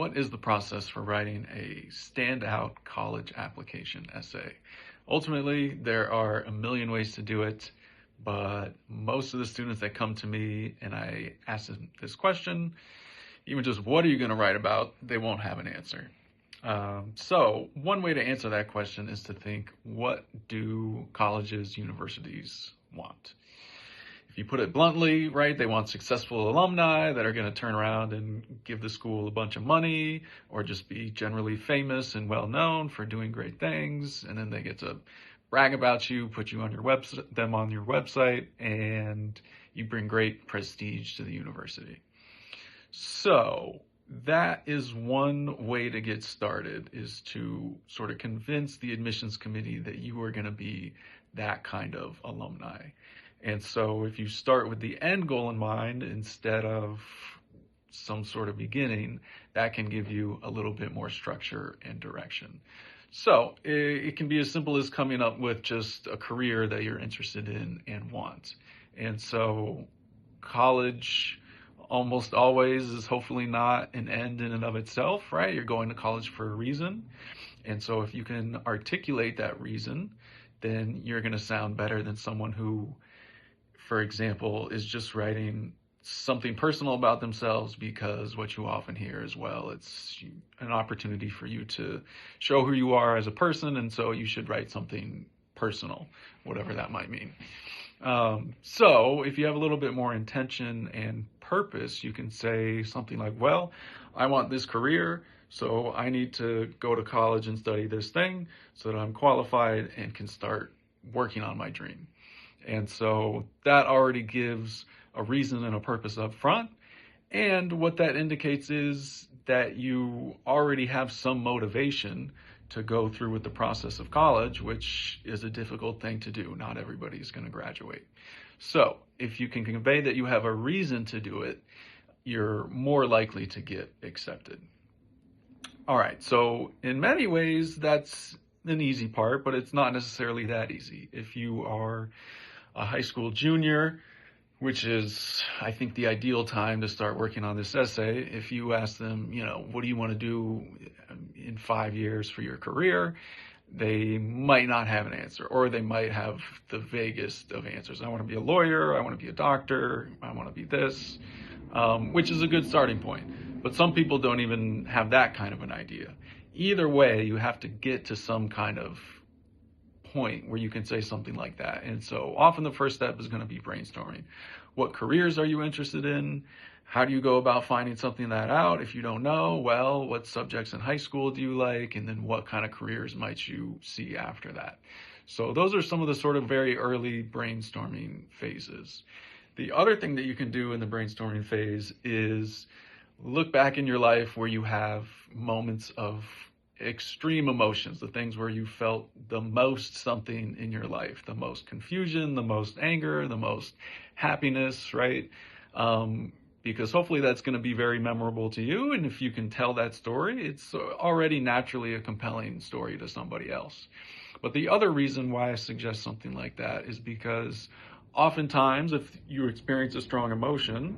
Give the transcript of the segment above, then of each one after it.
What is the process for writing a standout college application essay? Ultimately, there are a million ways to do it, but most of the students that come to me and I ask them this question, even just what are you going to write about, they won't have an answer. So one way to answer that question is to think, what do colleges, universities want? If you put it bluntly, right, they want successful alumni that are going to turn around and give the school a bunch of money or just be generally famous and well known for doing great things. And then they get to brag about you, put you on your website, them on your website, and you bring great prestige to the university. So that is one way to get started, is to sort of convince the admissions committee that you are going to be that kind of alumni. And so if you start with the end goal in mind instead of some sort of beginning, that can give you a little bit more structure and direction. So it can be as simple as coming up with just a career that you're interested in and want. And so college almost always is hopefully not an end in and of itself, right? You're going to college for a reason. And so if you can articulate that reason, then you're going to sound better than someone who, for example, is just writing something personal about themselves, because what you often hear as well, it's an opportunity for you to show who you are as a person, and so you should write something personal, whatever that might mean. So if you have a little bit more intention and purpose, you can say something like, well, I want this career, so I need to go to college and study this thing so that I'm qualified and can start working on my dream. And so that already gives a reason and a purpose up front. And what that indicates is that you already have some motivation to go through with the process of college, which is a difficult thing to do. Not everybody's going to graduate. So if you can convey that you have a reason to do it, you're more likely to get accepted. All right, so in many ways, that's an easy part, but it's not necessarily that easy. If you are a high school junior, which is, I think, the ideal time to start working on this essay. If you ask them, what do you want to do in 5 years for your career? They might not have an answer, or they might have the vaguest of answers. I want to be a lawyer, I want to be a doctor, I want to be this, which is a good starting point. But some people don't even have that kind of an idea. Either way, you have to get to some kind of point where you can say something like that. And so often the first step is going to be brainstorming. What careers are you interested in? How do you go about finding something that out? If you don't know, well, what subjects in high school do you like? And then what kind of careers might you see after that? So those are some of the sort of very early brainstorming phases. The other thing that you can do in the brainstorming phase is look back in your life where you have moments of extreme emotions, the things where you felt the most something in your life, the most confusion, the most anger, the most happiness, right? Because hopefully that's going to be very memorable to you. And if you can tell that story, it's already naturally a compelling story to somebody else. But the other reason why I suggest something like that is because oftentimes if you experience a strong emotion,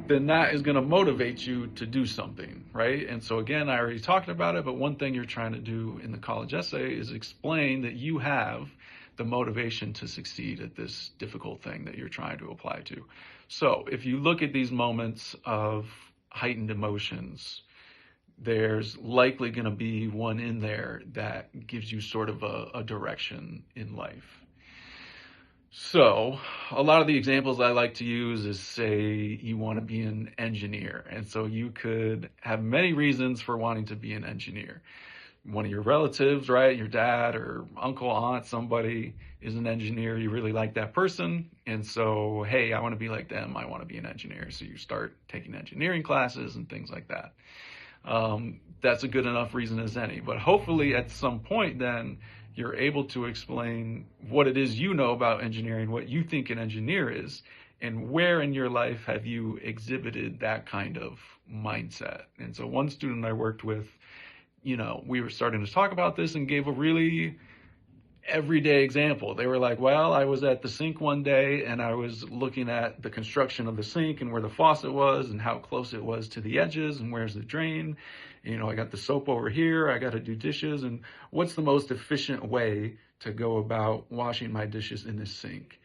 then that is going to motivate you to do something, right? And so again, I already talked about it, but one thing you're trying to do in the college essay is explain that you have the motivation to succeed at this difficult thing that you're trying to apply to. So if you look at these moments of heightened emotions, there's likely going to be one in there that gives you sort of a direction in life. So a lot of the examples I like to use is, say you want to be an engineer. And so you could have many reasons for wanting to be an engineer. One of your relatives, right, your dad or uncle, aunt, somebody is an engineer. You really like that person. And so, hey, I want to be like them. I want to be an engineer. So you start taking engineering classes and things like that. That's a good enough reason as any. But hopefully at some point then, you're able to explain what it is you know about engineering, what you think an engineer is, and where in your life have you exhibited that kind of mindset. And so one student I worked with, we were starting to talk about this and gave a really everyday example. They were like, well, I was at the sink one day and I was looking at the construction of the sink and where the faucet was and how close it was to the edges and where's the drain. You know, I got the soap over here, I got to do dishes, and what's the most efficient way to go about washing my dishes in this sink?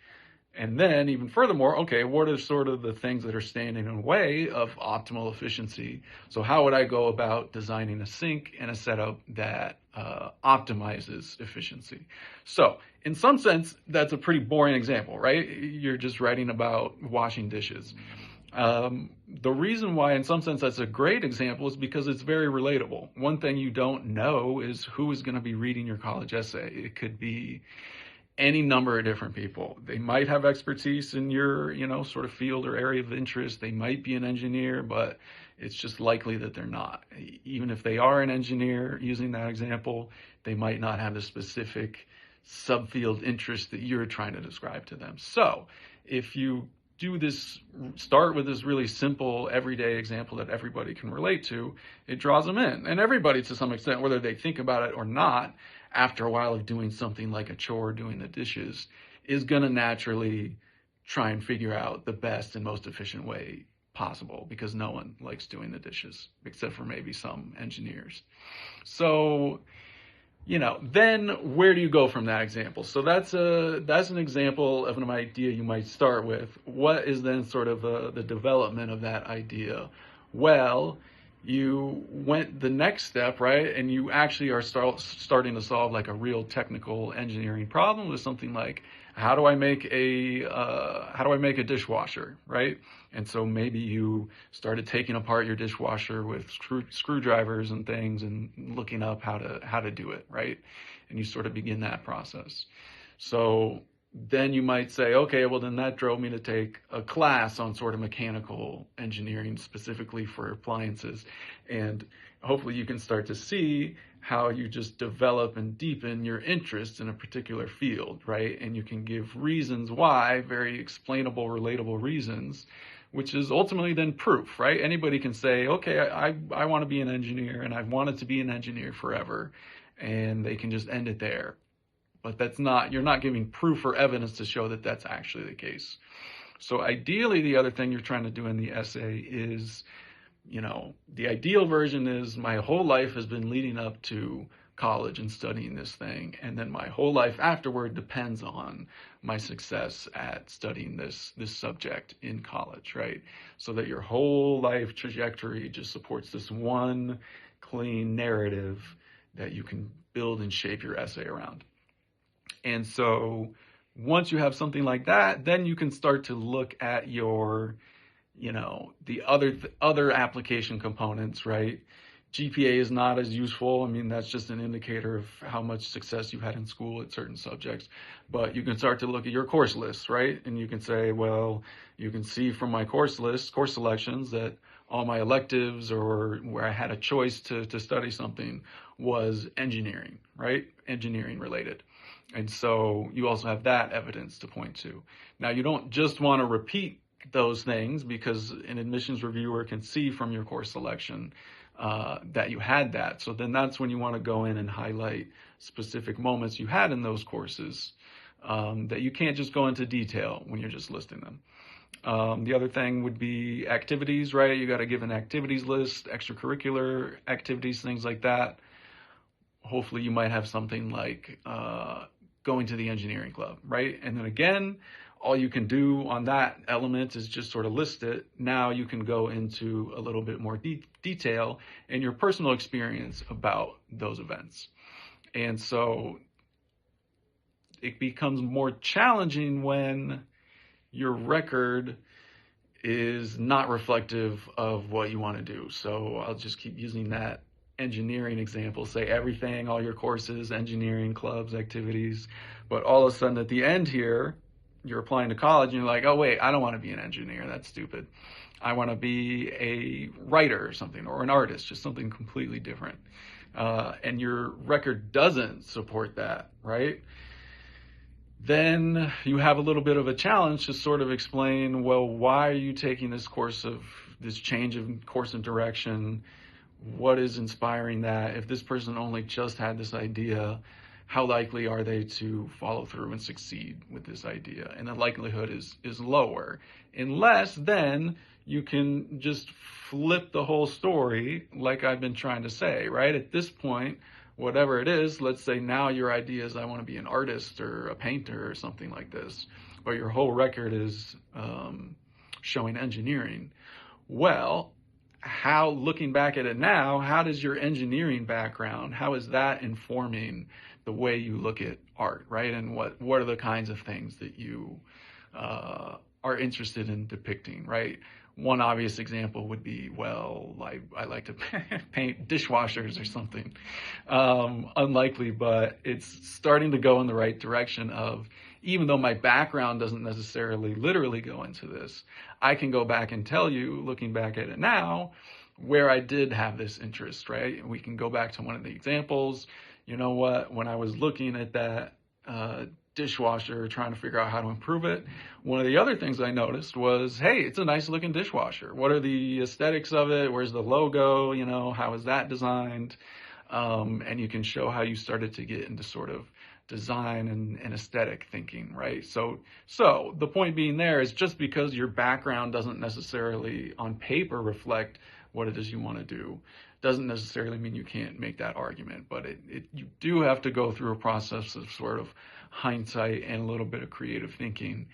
And then even furthermore, okay, what are sort of the things that are standing in the way of optimal efficiency? So how would I go about designing a sink and a setup that optimizes efficiency? So in some sense, that's a pretty boring example, right? You're just writing about washing dishes. The reason why in some sense that's a great example is because it's very relatable. One thing you don't know is who is going to be reading your college essay. It could be any number of different people. They might have expertise in your, sort of field or area of interest. They might be an engineer, but it's just likely that they're not. Even if they are an engineer, using that example, they might not have the specific subfield interest that you're trying to describe to them. So if you start with this really simple everyday example that everybody can relate to, it draws them in. And everybody, to some extent, whether they think about it or not, after a while of doing something like a chore, doing the dishes, is going to naturally try and figure out the best and most efficient way possible, because no one likes doing the dishes except for maybe some engineers. So, then where do you go from that example? So that's an example of an idea you might start with. What is then sort of the development of that idea? Well, you went the next step, right? And you actually are starting to solve like a real technical engineering problem with something like, how do I make a dishwasher, right? And so maybe you started taking apart your dishwasher with screwdrivers and things and looking up how to do it, right? And you sort of begin that process. So then you might say, okay, well then that drove me to take a class on sort of mechanical engineering specifically for appliances. And hopefully you can start to see how you just develop and deepen your interest in a particular field, right? And you can give reasons why, very explainable, relatable reasons, which is ultimately then proof, right? Anybody can say, okay, I want to be an engineer and I've wanted to be an engineer forever, and they can just end it there. But you're not giving proof or evidence to show that that's actually the case. So ideally, the other thing you're trying to do in the essay is, the ideal version is my whole life has been leading up to college and studying this thing, and then my whole life afterward depends on my success at studying this subject in college, right? So that your whole life trajectory just supports this one clean narrative that you can build and shape your essay around. And so once you have something like that, then you can start to look at your, the other application components, right? GPA is not as useful. I mean, that's just an indicator of how much success you had in school at certain subjects. But you can start to look at your course lists, right? And you can say, well, you can see from my course selections, that all my electives or where I had a choice to study something was engineering, right? Engineering related. And so you also have that evidence to point to. Now, you don't just want to repeat those things, because an admissions reviewer can see from your course selection that you had that. So then that's when you want to go in and highlight specific moments you had in those courses that you can't just go into detail when you're just listing them. The other thing would be activities, right? You got to give an activities list, extracurricular activities, things like that. Hopefully you might have something like going to the engineering club, right? And then again, all you can do on that element is just sort of list it. Now you can go into a little bit more detail in your personal experience about those events. And so it becomes more challenging when your record is not reflective of what you want to do. So I'll just keep using that engineering example, say everything, all your courses, engineering clubs, activities, but all of a sudden at the end here, you're applying to college and you're like, oh wait, I don't want to be an engineer, that's stupid. I want to be a writer or something, or an artist, just something completely different. And your record doesn't support that, right? Then you have a little bit of a challenge to sort of explain, well, why are you taking this change of course and direction? What is inspiring that? If this person only just had this idea, how likely are they to follow through and succeed with this idea? And the likelihood is lower, unless then you can just flip the whole story, like I've been trying to say, right? At this point, whatever it is, let's say now your idea is I want to be an artist or a painter or something like this, but your whole record is showing engineering. Well, how, looking back at it now, how does your engineering background, how is that informing the way you look at art, right? And what are the kinds of things that you are interested in depicting, right? One obvious example would be, well, I like to paint dishwashers or something. Unlikely, but it's starting to go in the right direction of, even though my background doesn't necessarily literally go into this, I can go back and tell you, looking back at it now, where I did have this interest, right? We can go back to one of the examples. You know what, when I was looking at that dishwasher, trying to figure out how to improve it, one of the other things I noticed was, hey, it's a nice looking dishwasher. What are the aesthetics of it? Where's the logo? You know, how is that designed? And you can show how you started to get into sort of design and aesthetic thinking, right? So the point being there is, just because your background doesn't necessarily on paper reflect what it is you want to do, doesn't necessarily mean you can't make that argument. But you do have to go through a process of sort of hindsight and a little bit of creative thinking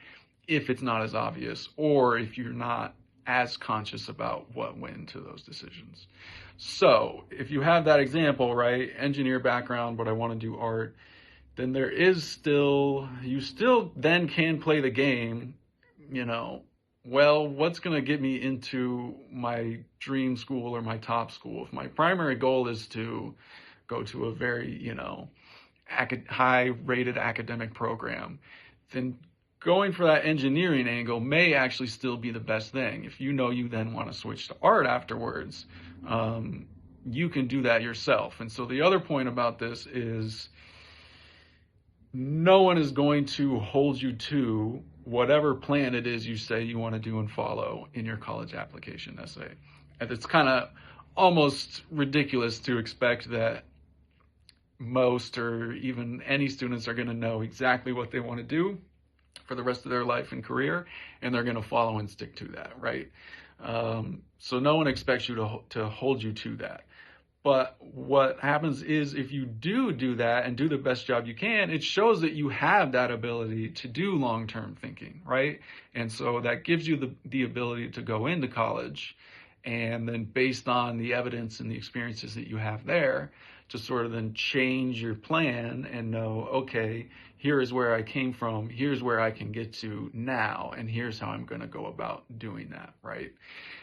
if it's not as obvious, or if you're not as conscious about what went into those decisions. So if you have that example, right, engineer background, but I want to do art, then you still then can play the game, you know, well, what's going to get me into my dream school or my top school? If my primary goal is to go to a very, you know, high rated academic program, then going for that engineering angle may actually still be the best thing. If you know you then want to switch to art afterwards, you can do that yourself. And so the other point about this is, no one is going to hold you to whatever plan it is you say you want to do and follow in your college application essay. And it's kind of almost ridiculous to expect that most or even any students are going to know exactly what they want to do for the rest of their life and career, and they're going to follow and stick to that, right? So no one expects you to hold you to that. But what happens is, if you do that and do the best job you can, it shows that you have that ability to do long-term thinking, right? And so that gives you the ability to go into college, and then based on the evidence and the experiences that you have there, to sort of then change your plan and know, okay, here is where I came from, here's where I can get to now, and here's how I'm going to go about doing that, right?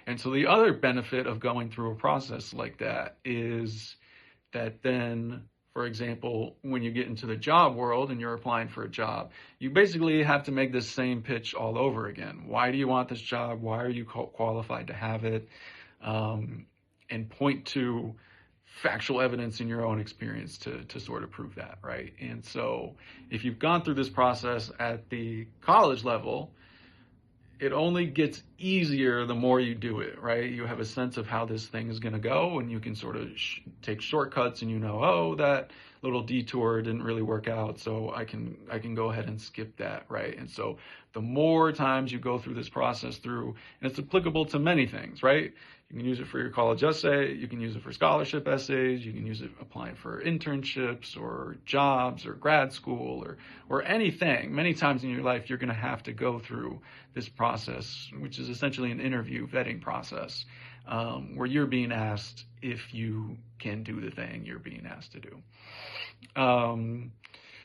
And so the other benefit of going through a process like that is that then, for example, when you get into the job world and you're applying for a job, you basically have to make this same pitch all over again. Why do you want this job? Why are you qualified to have it? And point to factual evidence in your own experience to sort of prove that, right? And so if you've gone through this process at the college level, it only gets easier the more you do it, right? You have a sense of how this thing is going to go, and you can sort of take shortcuts, and you know, oh, that little detour didn't really work out, so I can go ahead and skip that, right? And so the more times you go through this process and it's applicable to many things, right? You can use it for your college essay, you can use it for scholarship essays, you can use it applying for internships or jobs or grad school or anything. Many times in your life, you're going to have to go through this process, which is essentially an interview vetting process, where you're being asked if you can do the thing you're being asked to do.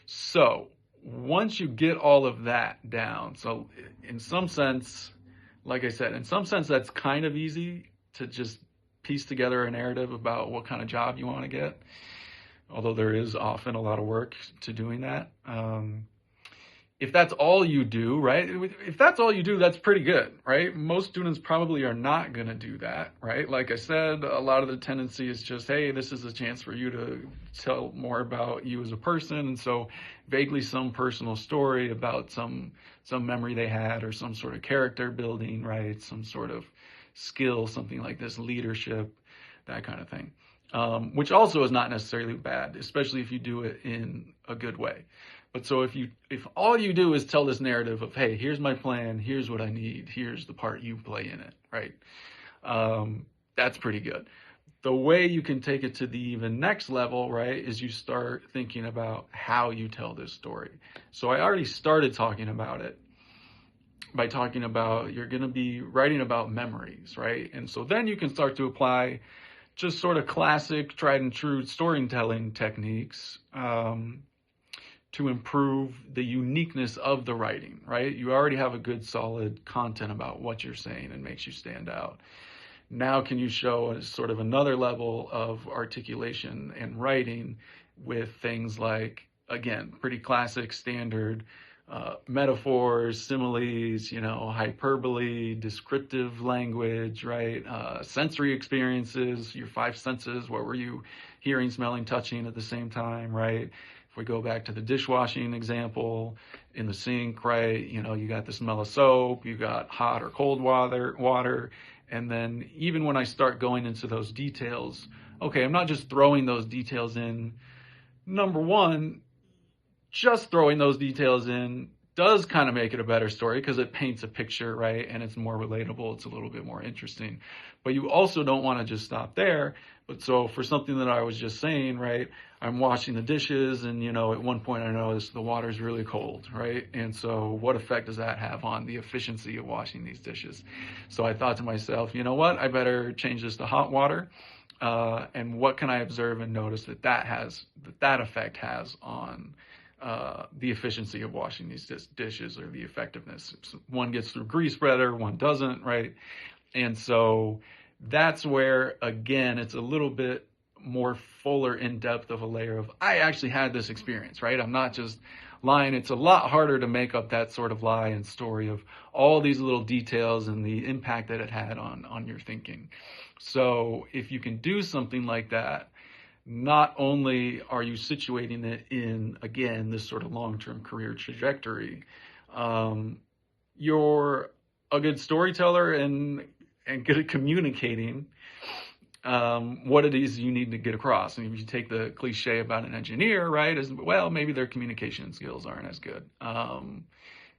So once you get all of that down, so in some sense, like I said, in some sense, that's kind of easy to just piece together a narrative about what kind of job you want to get, although there is often a lot of work to doing that. If that's all you do, right? If that's all you do, that's pretty good, right? Most students probably are not going to do that, right? Like I said, a lot of the tendency is just, hey, this is a chance for you to tell more about you as a person. And so vaguely some personal story about some memory they had, or some sort of character building, right? Some sort of skill, something like this, leadership. that kind of thing. Which also is not necessarily bad, especially if you do it in a good way. But so if all you do is tell this narrative of, hey, here's my plan, here's what I need, here's the part you play in it, right? That's pretty good. The way you can take it to the even next level, right, is you start thinking about how you tell this story. So I already started talking about it by talking about you're going to be writing about memories, right? And so then you can start to apply just sort of classic, tried and true storytelling techniques to improve the uniqueness of the writing, right? You already have a good, solid content about what you're saying and makes you stand out. Now, can you show a sort of another level of articulation and writing with things like, again, pretty classic, standard metaphors, similes, hyperbole, descriptive language, right? Sensory experiences, your five senses. What were you hearing, smelling, touching at the same time, right? If we go back to the dishwashing example, in the sink, right? You got the smell of soap, you got hot or cold water. And then even when I start going into those details, okay, I'm not just throwing those details in. Number one, just throwing those details in does kind of make it a better story because it paints a picture, right? And it's more relatable. It's a little bit more interesting. But you also don't want to just stop there. But so for something that I was just saying, right, I'm washing the dishes and, at one point I noticed the water's really cold, right? And so what effect does that have on the efficiency of washing these dishes? So I thought to myself, you know what, I better change this to hot water. And what can I observe and notice that effect has on the efficiency of washing these dishes, or the effectiveness? One gets through grease better, one doesn't, right? And so that's where, again, it's a little bit more fuller in depth of a layer of, I actually had this experience, right? I'm not just lying. It's a lot harder to make up that sort of lie and story of all these little details and the impact that it had on your thinking. So if you can do something like that, not only are you situating it in, again, this sort of long-term career trajectory, you're a good storyteller and good at communicating what it is you need to get across. And if you take the cliche about an engineer, right, as well, maybe their communication skills aren't as good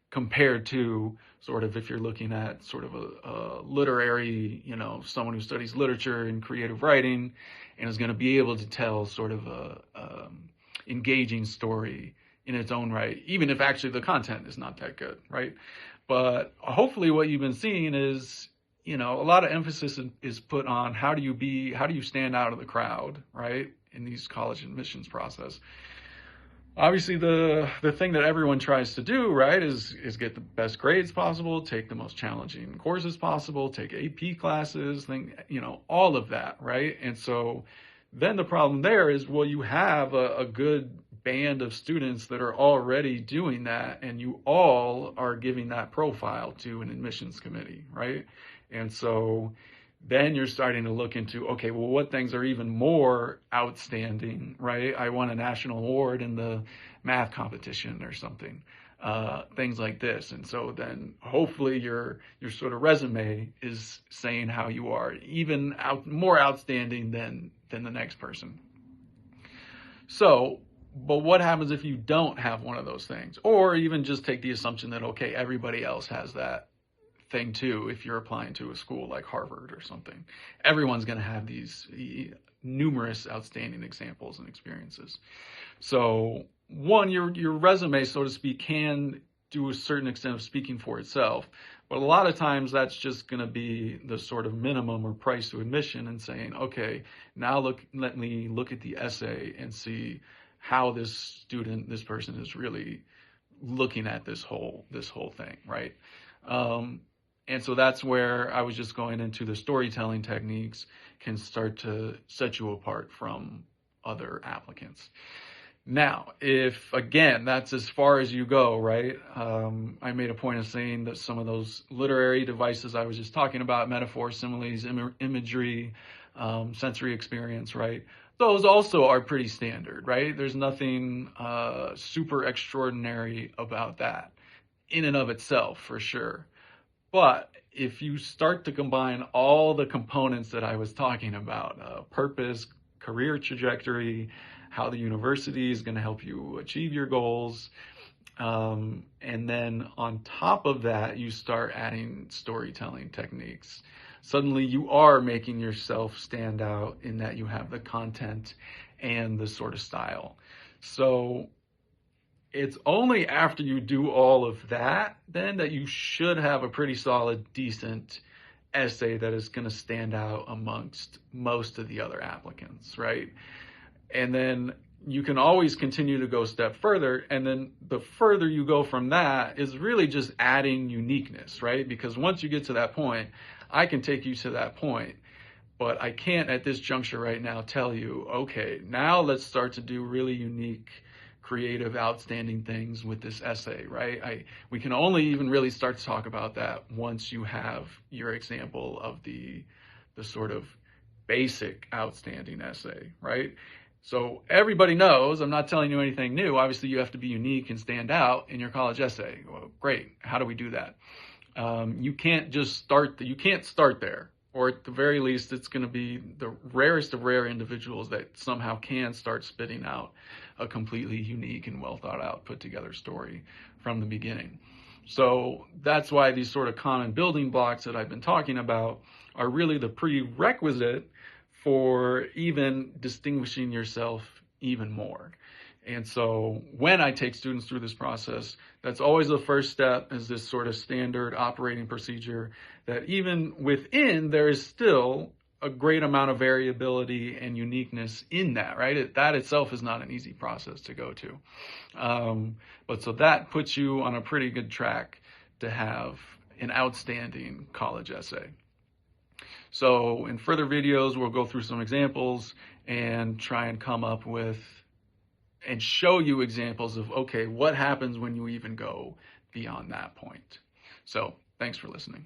compared to sort of if you're looking at sort of a literary, someone who studies literature and creative writing and is going to be able to tell sort of a engaging story in its own right, even if actually the content is not that good, right? But hopefully what you've been seeing is, a lot of emphasis is put on how do you stand out of the crowd, right, in these college admissions process. Obviously, the thing that everyone tries to do, right, is get the best grades possible, take the most challenging courses possible, take AP classes, all of that, right? And so then the problem there is, well, you have a good band of students that are already doing that, and you all are giving that profile to an admissions committee, right? And so then you're starting to look into, okay, well, what things are even more outstanding, right? I won a national award in the math competition or something, things like this. And so then hopefully your sort of resume is saying how you are even more outstanding than the next person. So, but what happens if you don't have one of those things? Or even just take the assumption that, okay, everybody else has that thing too. If you're applying to a school like Harvard or something, everyone's going to have these numerous outstanding examples and experiences. So one, your resume, so to speak, can do a certain extent of speaking for itself, but a lot of times that's just going to be the sort of minimum or price to admission, and saying, okay, now let me look at the essay and see how this person is really looking at this whole thing, right? And so that's where I was just going into the storytelling techniques can start to set you apart from other applicants. Now, if, again, that's as far as you go, right? I made a point of saying that some of those literary devices I was just talking about, metaphors, similes, imagery, sensory experience, right? Those also are pretty standard, right? There's nothing super extraordinary about that in and of itself, for sure. But if you start to combine all the components that I was talking about, purpose, career trajectory, how the university is going to help you achieve your goals, and then on top of that, you start adding storytelling techniques. Suddenly you are making yourself stand out in that you have the content and the sort of style. So it's only after you do all of that then that you should have a pretty solid, decent essay that is going to stand out amongst most of the other applicants, right? And then you can always continue to go a step further. And then the further you go from that is really just adding uniqueness, right? Because once you get to that point, I can take you to that point, but I can't at this juncture right now tell you, okay, now let's start to do really unique, creative, outstanding things with this essay, right? We can only even really start to talk about that once you have your example of the sort of basic outstanding essay, right? So everybody knows, I'm not telling you anything new. Obviously, you have to be unique and stand out in your college essay. Well, great. How do we do that? You can't just start. You can't start there, or at the very least, it's going to be the rarest of rare individuals that somehow can start spitting out a completely unique and well thought out, put together story from the beginning. So that's why these sort of common building blocks that I've been talking about are really the prerequisite for even distinguishing yourself even more. And so when I take students through this process, that's always the first step, is this sort of standard operating procedure that even within there is still a great amount of variability and uniqueness in that, right? That itself is not an easy process to go to. But so that puts you on a pretty good track to have an outstanding college essay. So in further videos, we'll go through some examples and try and come up with and show you examples of, okay, what happens when you even go beyond that point. So thanks for listening.